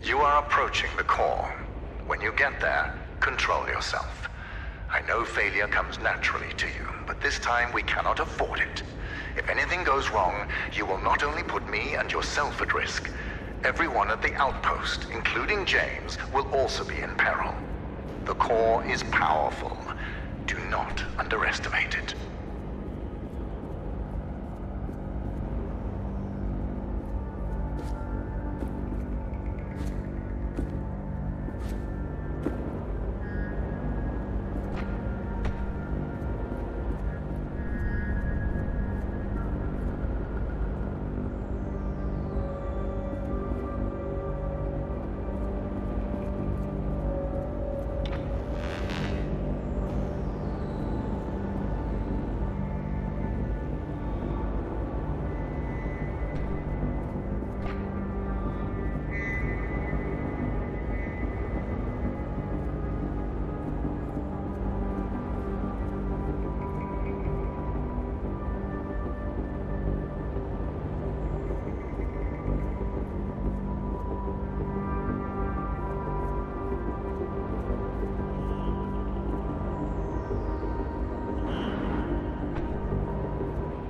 You are approaching the core. When you get there, control yourself. I know failure comes naturally to you, but this time we cannot afford it. If anything goes wrong, you will not only put me and yourself at risk. Everyone at the outpost, including James, will also be in peril. The core is powerful. Do not underestimate it.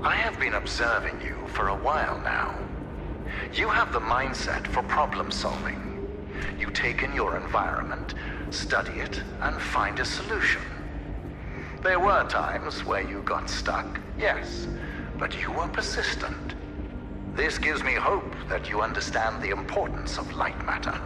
I have been observing you for a while now. You have the mindset for problem solving. You take in your environment, study it, and find a solution. There were times where you got stuck, yes, but you were persistent. This gives me hope that you understand the importance of Lightmatter.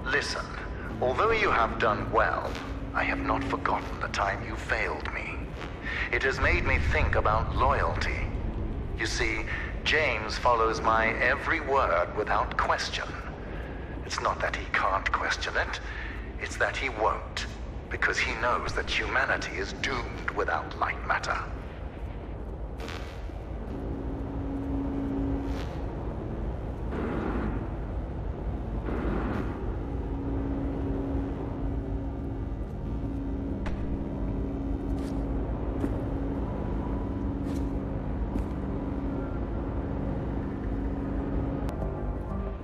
Listen, although you have done well, I have not forgotten the time you failed me. It has made me think about loyalty. You see, James follows my every word without question. It's not that he can't question it, it's that he won't, because he knows that humanity is doomed without Lightmatter.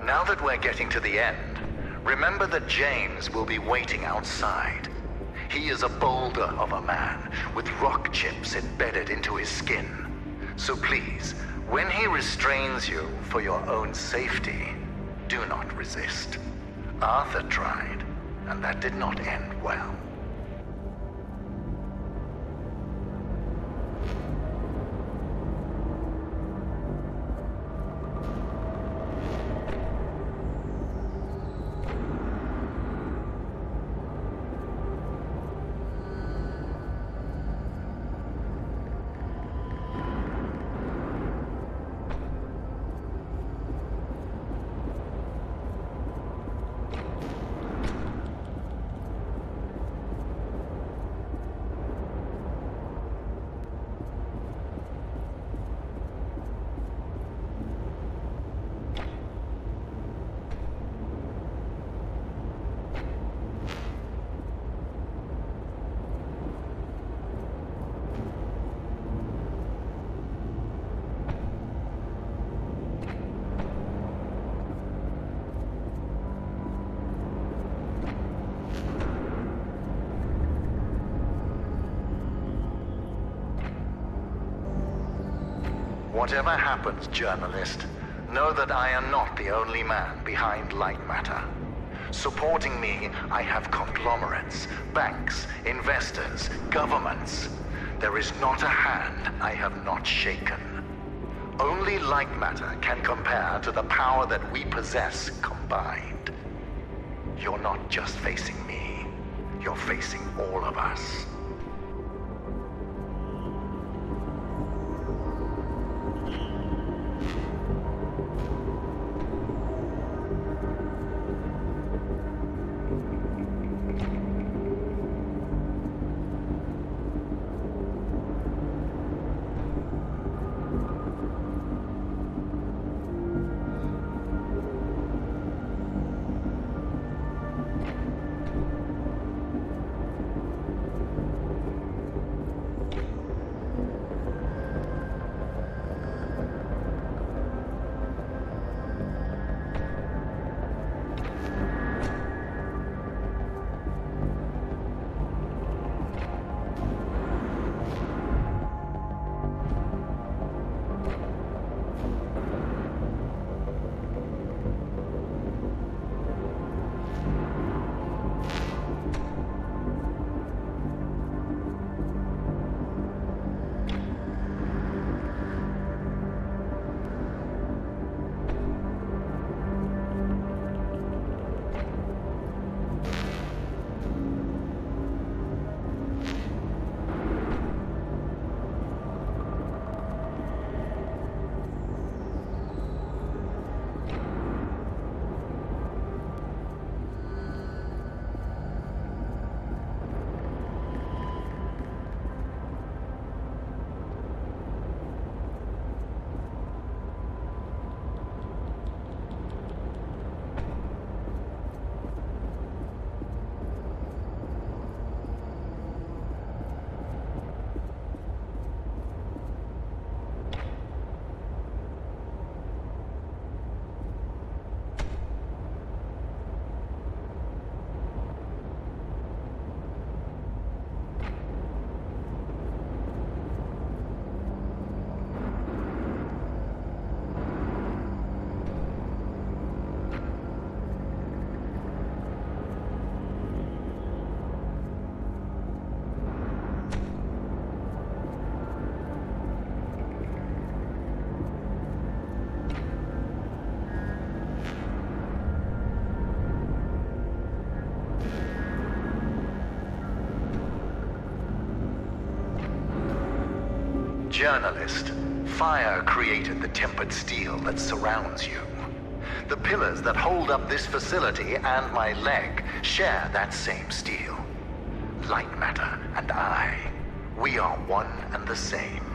Now that we're getting to the end, remember that James will be waiting outside. He is a boulder of a man, with rock chips embedded into his skin. So please, when he restrains you for your own safety, do not resist. Arthur tried, and that did not end well. Whatever happens, journalist, know that I am not the only man behind Lightmatter. Supporting me, I have conglomerates, banks, investors, governments. There is not a hand I have not shaken. Only Lightmatter can compare to the power that we possess combined. You're not just facing me, you're facing all of us. Journalist, fire created the tempered steel that surrounds you. The pillars that hold up this facility and my leg share that same steel. Lightmatter and I, we are one and the same.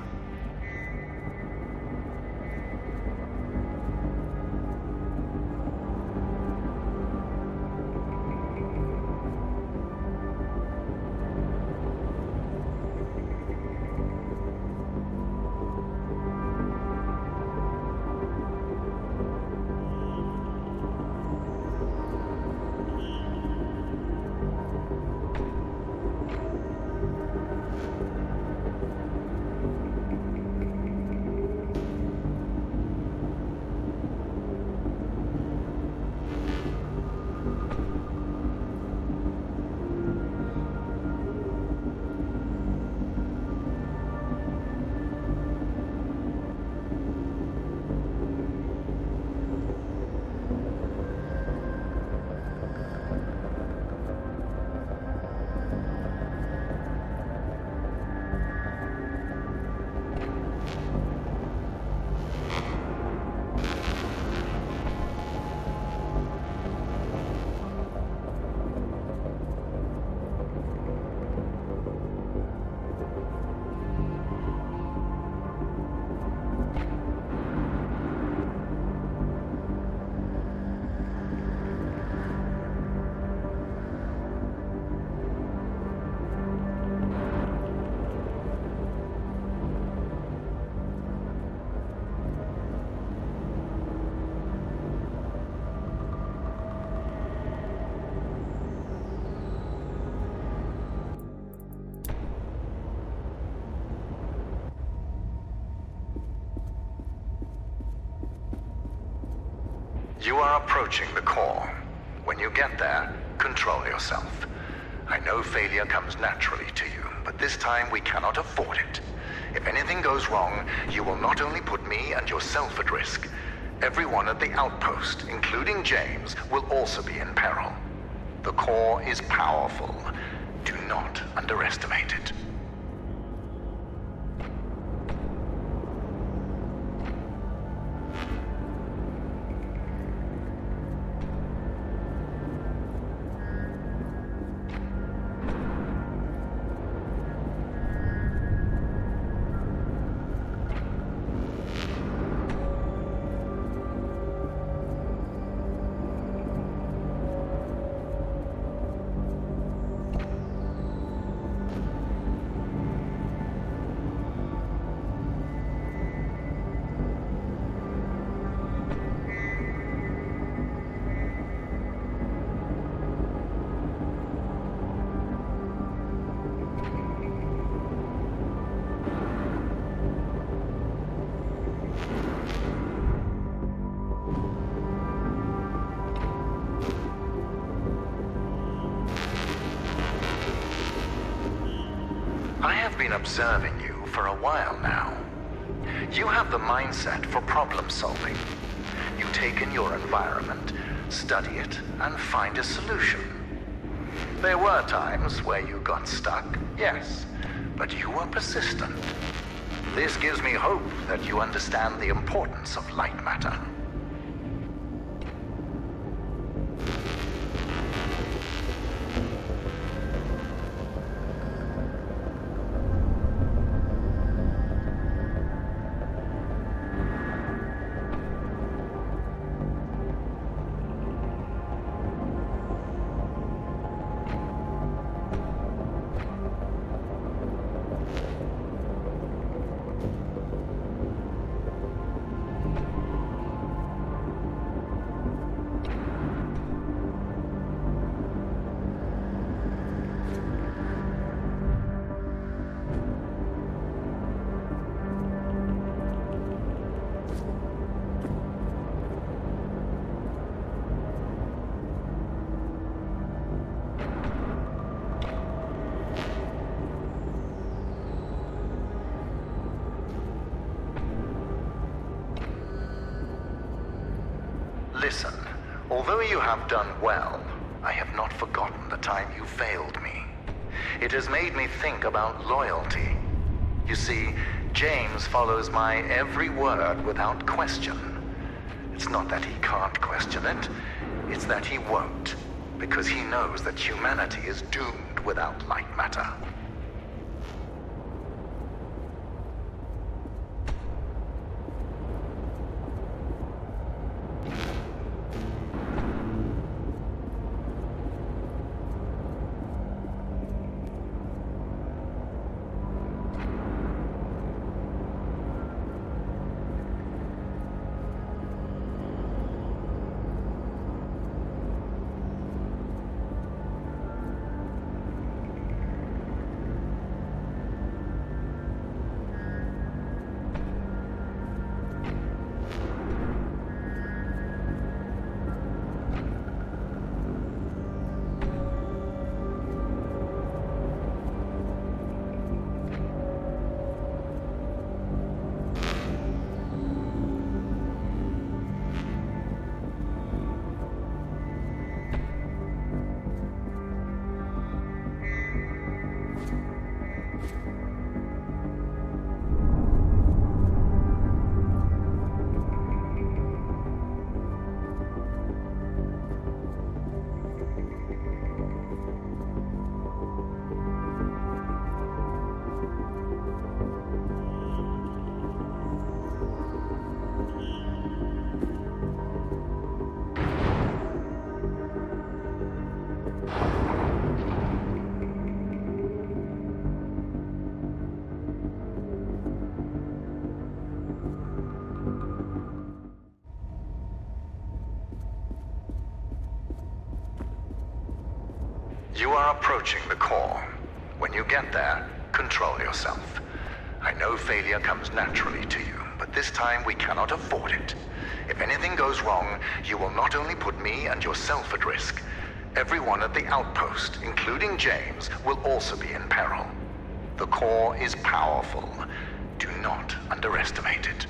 You are approaching the core. When you get there, control yourself. I know failure comes naturally to you, but this time we cannot afford it. If anything goes wrong, you will not only put me and yourself at risk, everyone at the outpost, including James, will also be in peril. The core is powerful. Do not underestimate it. I have been observing you for a while now. You have the mindset for problem solving. You take in your environment, study it, and find a solution. There were times where you got stuck, yes, but you were persistent. This gives me hope that you understand the importance of light matter. Listen, although you have done well, I have not forgotten the time you failed me. It has made me think about loyalty. You see, James follows my every word without question. It's not that he can't question it, it's that he won't, because he knows that humanity is doomed without Lightmatter. You are approaching the core. When you get there, control yourself. I know failure comes naturally to you, but this time we cannot afford it. If anything goes wrong, you will not only put me and yourself at risk. Everyone at the outpost, including James, will also be in peril. The core is powerful. Do not underestimate it.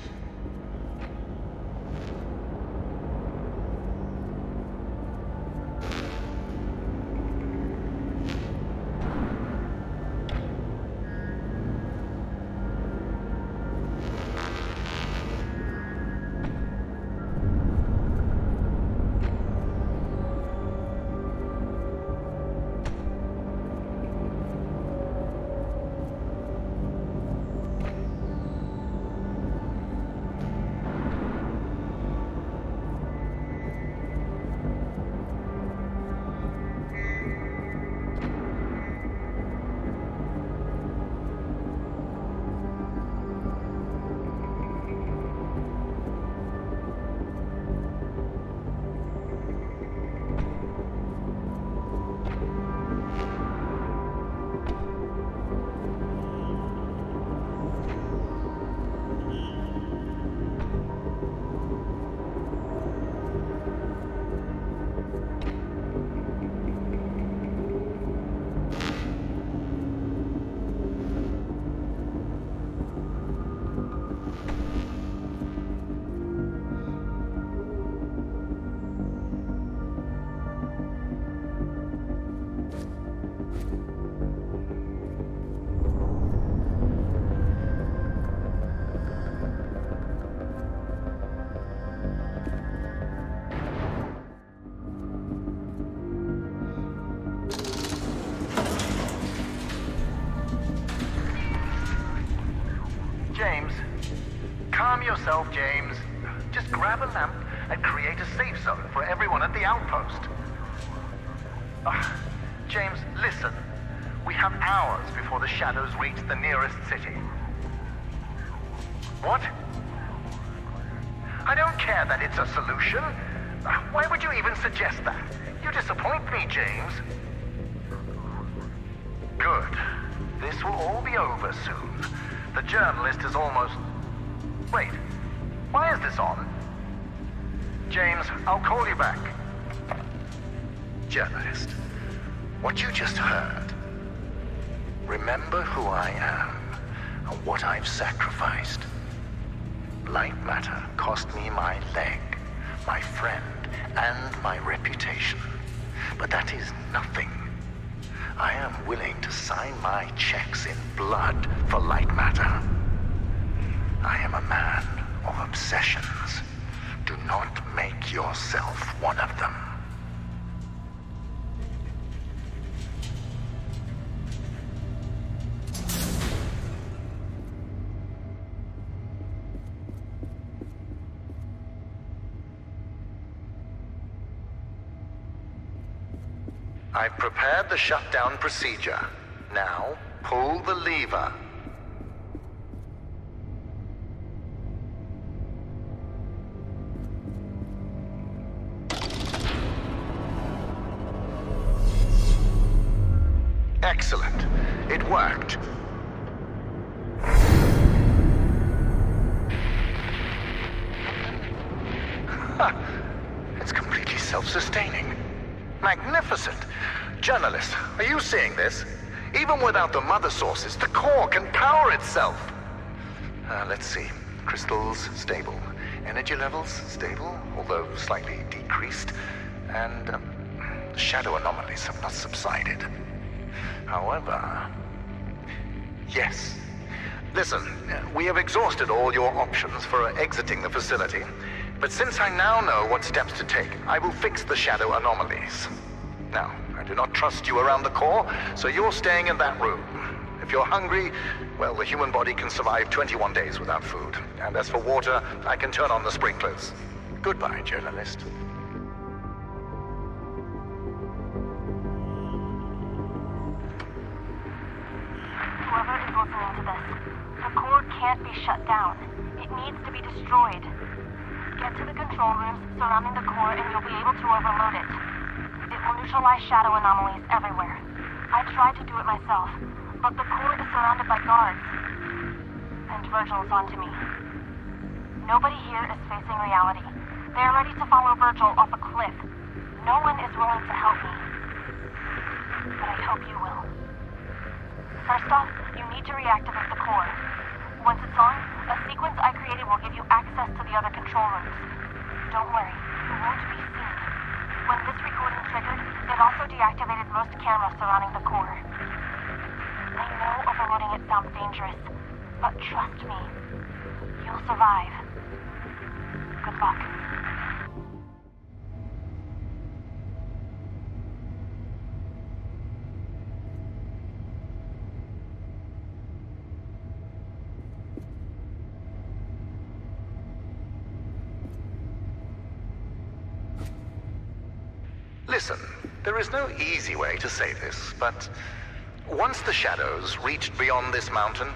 Calm yourself, James. Just grab a lamp and create a safe zone for everyone at the outpost. James, listen. We have hours before the shadows reach the nearest city. What? I don't care that it's a solution. Why would you even suggest that? You disappoint me, James. Good. This will all be over soon. The journalist is almost... Wait, why is this on? James, I'll call you back. Journalist, what you just heard. Remember who I am and what I've sacrificed. Lightmatter cost me my leg, my friend, and my reputation. But that is nothing. I am willing to sign my checks in blood for Lightmatter. obsessions. Do not make yourself one of them. I've prepared the shutdown procedure. Now, pull the lever. Excellent. It worked. It's completely self-sustaining. Magnificent. Journalist, are you seeing this? Even without the mother sources, the core can power itself. Let's see. Crystals, stable. Energy levels, stable, although slightly decreased. And the shadow anomalies have not subsided. However... Yes. Listen, we have exhausted all your options for exiting the facility. But since I now know what steps to take, I will fix the shadow anomalies. Now, I do not trust you around the core, so you're staying in that room. If you're hungry, well, the human body can survive 21 days without food. And as for water, I can turn on the sprinklers. Goodbye, journalist. Whoever is listening to this, the core can't be shut down. It needs to be destroyed. Get to the control rooms surrounding the core and you'll be able to overload it. It will neutralize shadow anomalies everywhere. I tried to do it myself, but the core is surrounded by guards. And Virgil's onto me. Nobody here is facing reality. They are ready to follow Virgil off a cliff. No one is willing to help me. But I hope you will. First off, you need to reactivate the core. Once it's on, a sequence I created will give you access to the other control rooms. Don't worry, you won't be seen. When this recording triggered, it also deactivated most cameras surrounding the core. I know overloading it sounds dangerous, but trust me, you'll survive. Good luck. Listen, there is no easy way to say this, but once the shadows reached beyond this mountain,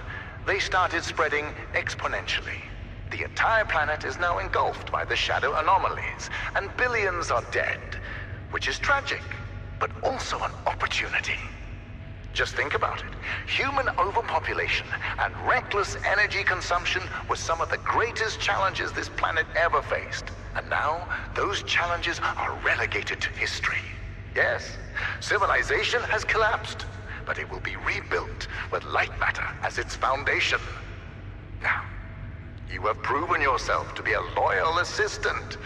they started spreading exponentially. The entire planet is now engulfed by the shadow anomalies, and billions are dead, which is tragic, but also an opportunity. Just think about it. Human overpopulation and reckless energy consumption were some of the greatest challenges this planet ever faced. And now, those challenges are relegated to history. Yes, civilization has collapsed, but it will be rebuilt with Lightmatter as its foundation. Now, you have proven yourself to be a loyal assistant,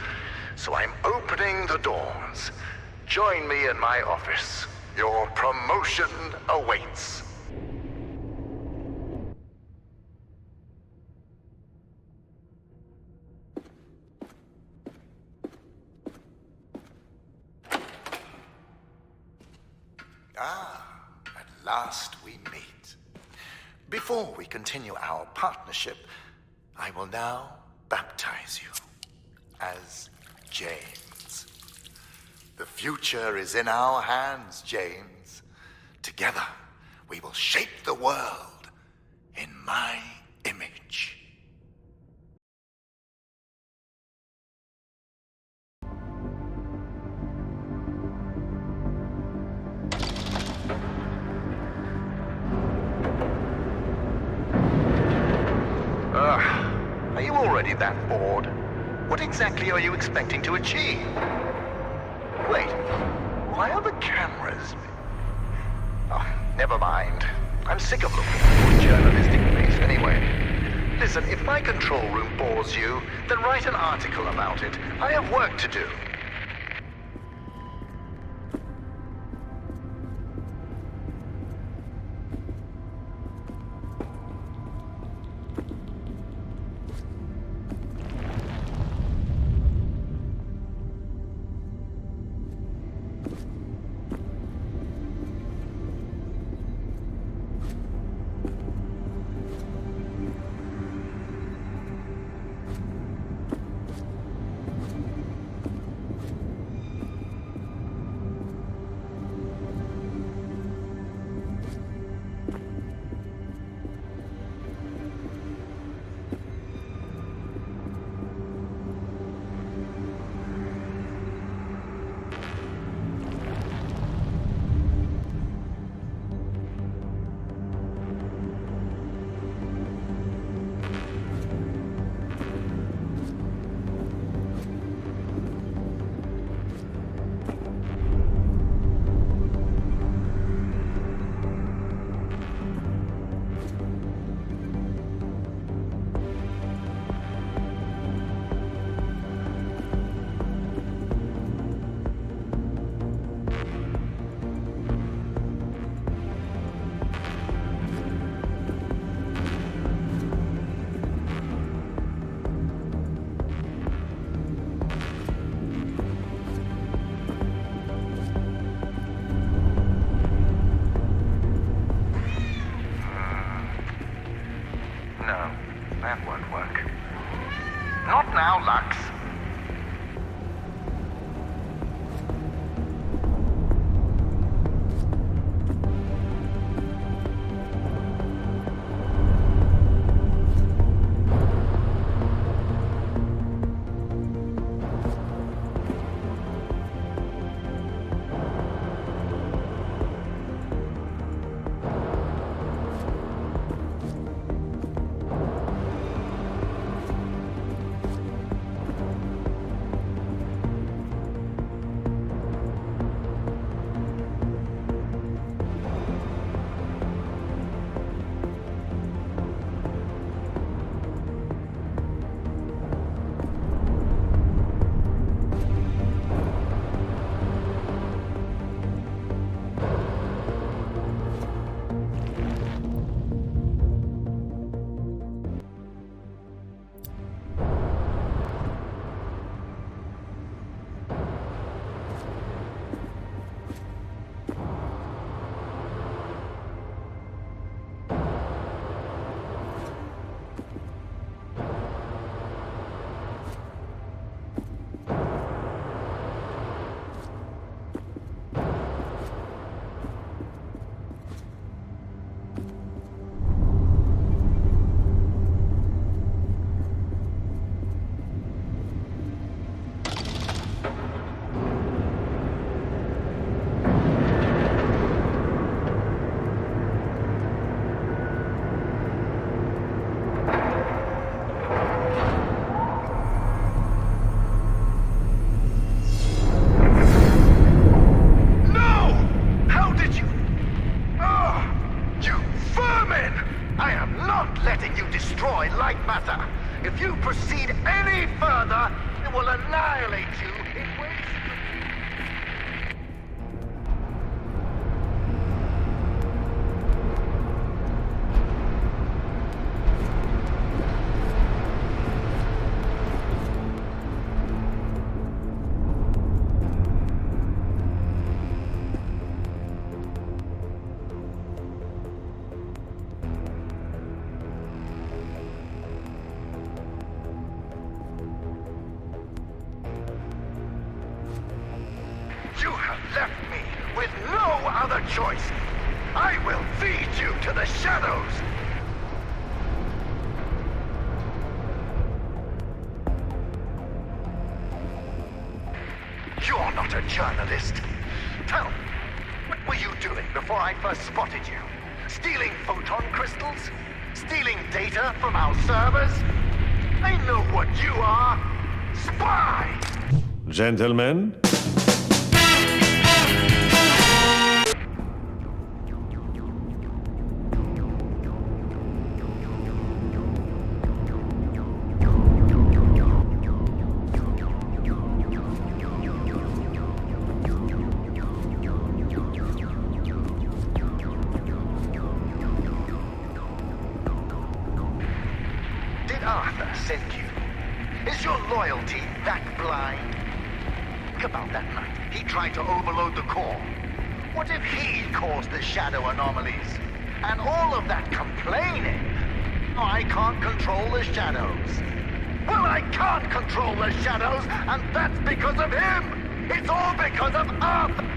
so I'm opening the doors. Join me in my office. Your promotion awaits. At last we meet. Before we continue our partnership, I will now baptize you as James. The future is in our hands, James. Together, we will shape the world in my image. Are you already that bored? What exactly are you expecting to achieve? Wait, why are the cameras... Oh, never mind. I'm sick of looking for a journalistic face anyway. Listen, if my control room bores you, then write an article about it. I have work to do. That won't work. Not now, Lux. Lightmatter. If you proceed any further, it will annihilate you in ways... You have left me with no other choice. I will feed you to the shadows. You're not a journalist. Tell me, what were you doing before I first spotted you? Stealing photon crystals? Stealing data from our servers? I know what you are. Spy! Gentlemen? Arthur sent you. Is your loyalty that blind? Think about that night. He tried to overload the core. What if he caused the shadow anomalies? And all of that complaining? I can't control the shadows. Well, I can't control the shadows, and that's because of him! It's all because of Arthur!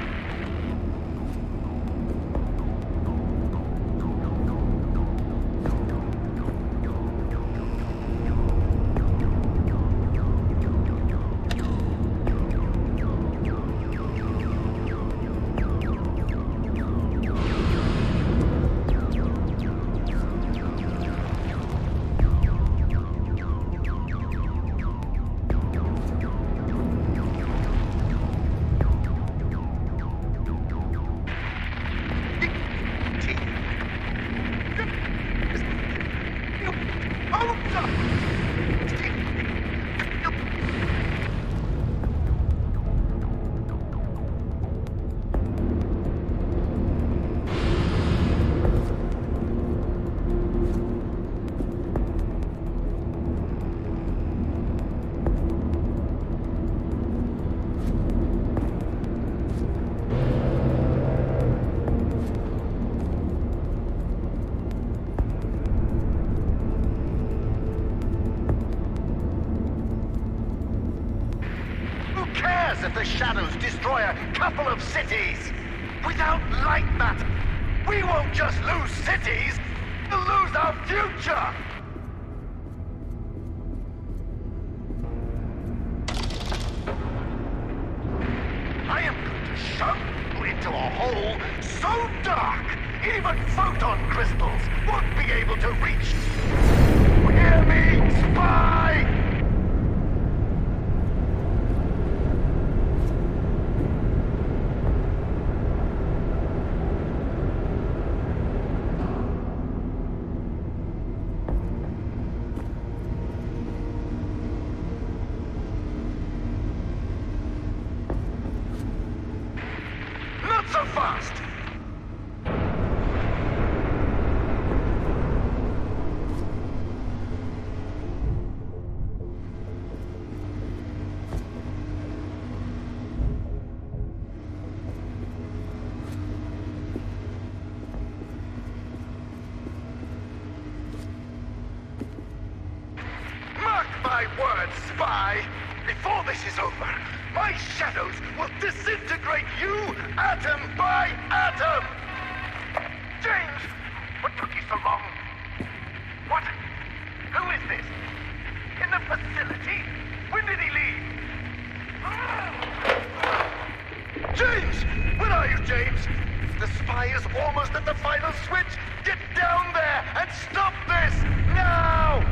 cares if the shadows destroy a couple of cities? Without Lightmatter, we won't just lose cities, we'll lose our future! I am going to shove you into a hole so dark, even photon crystals won't be able to reach. Hear me, spy! Not so fast! Mark my words, spy! Before this is over, my shadows will disintegrate you atom by atom! James! What took you so long? What? Who is this? In the facility? When did he leave? James! Where are you, James? The spy is almost at the final switch! Get down there and stop this! Now!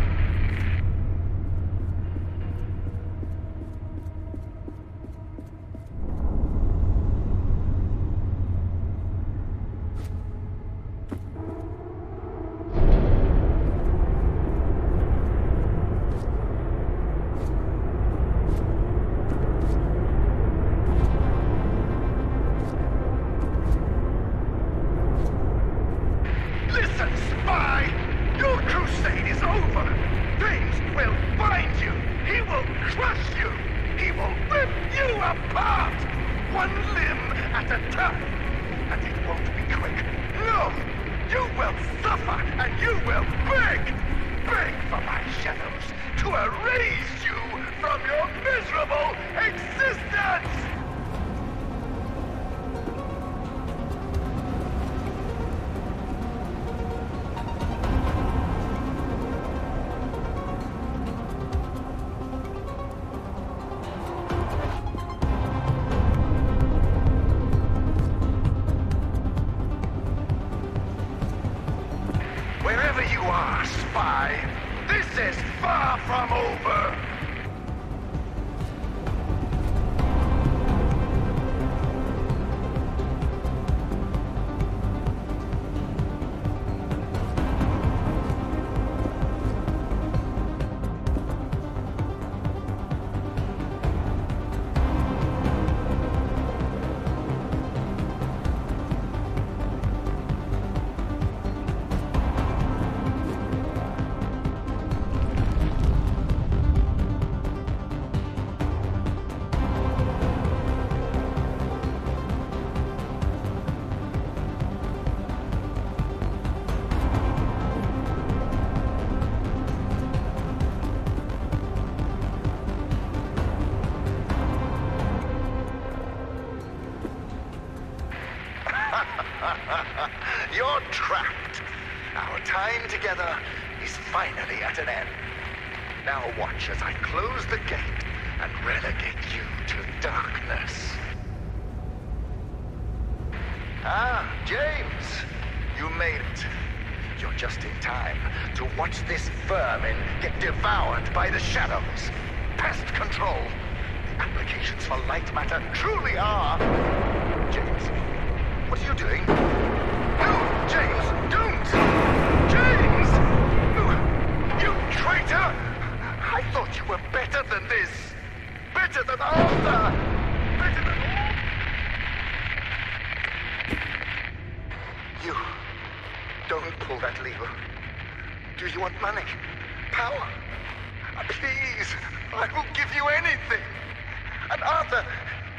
Listen, spy! Your crusade is over! James will find you! He will crush you! He will rip you apart! One limb at a time! And it won't be quick! No! You will suffer and you will beg! Beg for my shadows to erase you from your miserable existence! Wherever you are, spy, this is far from over! You're trapped. Our time together is finally at an end. Now watch as I close the gate and relegate you to darkness. Ah, James, you made it. You're just in time to watch this vermin get devoured by the shadows. Pest control. The applications for Lightmatter truly are... James, what are you doing? No, James, don't! James! You traitor! I thought you were better than this. Better than Arthur! Better than all... You... Don't pull that lever. Do you want money? Power? Please, I will give you anything. And Arthur,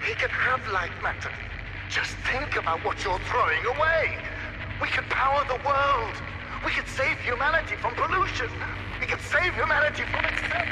he can have Lightmatter. Just think about what you're throwing away. We can power the world. We can save humanity from pollution. We can save humanity from itself.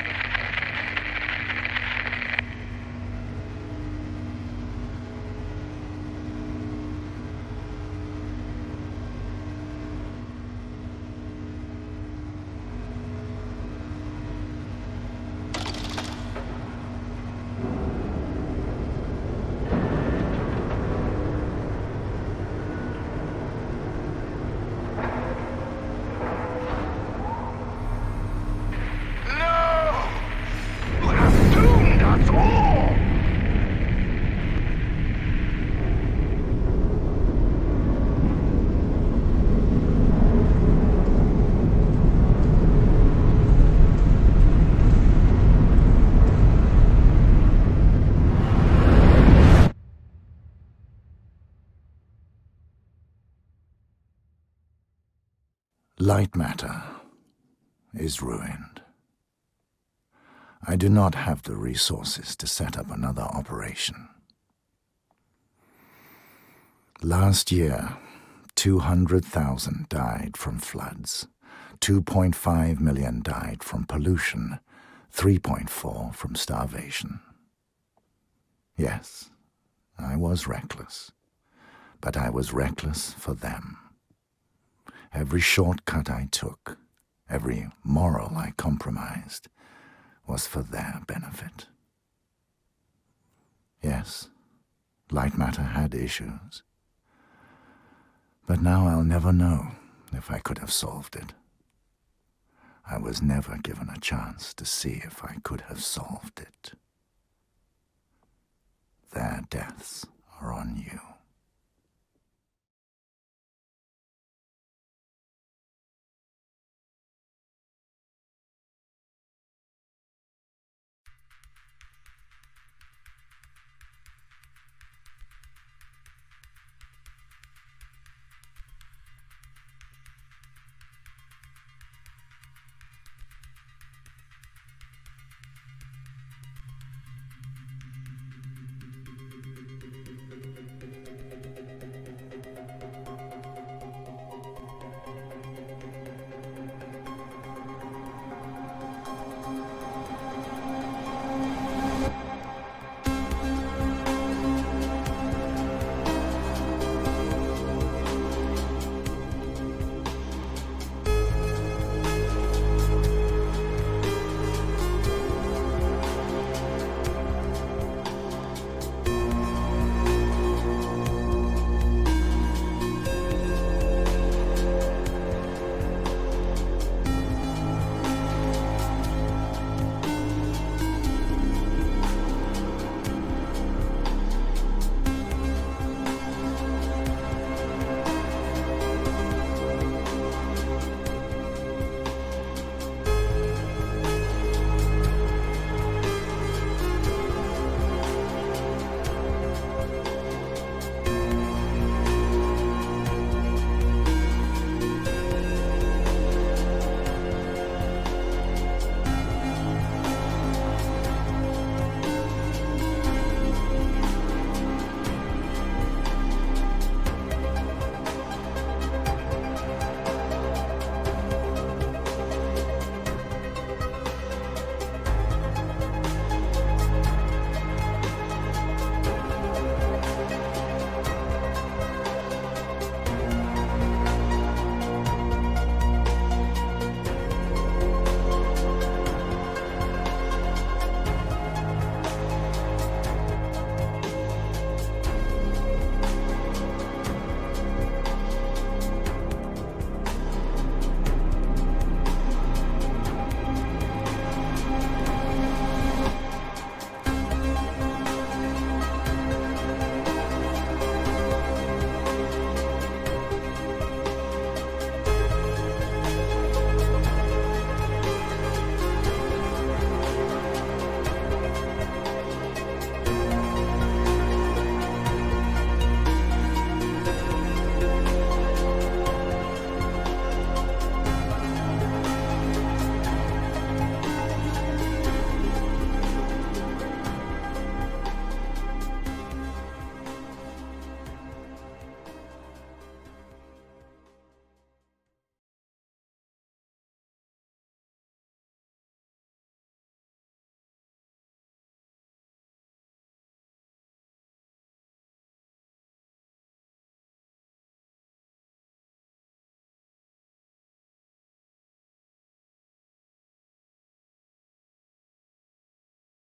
Lightmatter is ruined. I do not have the resources to set up another operation. Last year, 200,000 died from floods, 2.5 million died from pollution, 3.4 from starvation. Yes, I was reckless, but I was reckless for them. Every shortcut I took, every moral I compromised, was for their benefit. Yes, Lightmatter had issues. But now I'll never know if I could have solved it. I was never given a chance to see if I could have solved it. Their deaths are on you.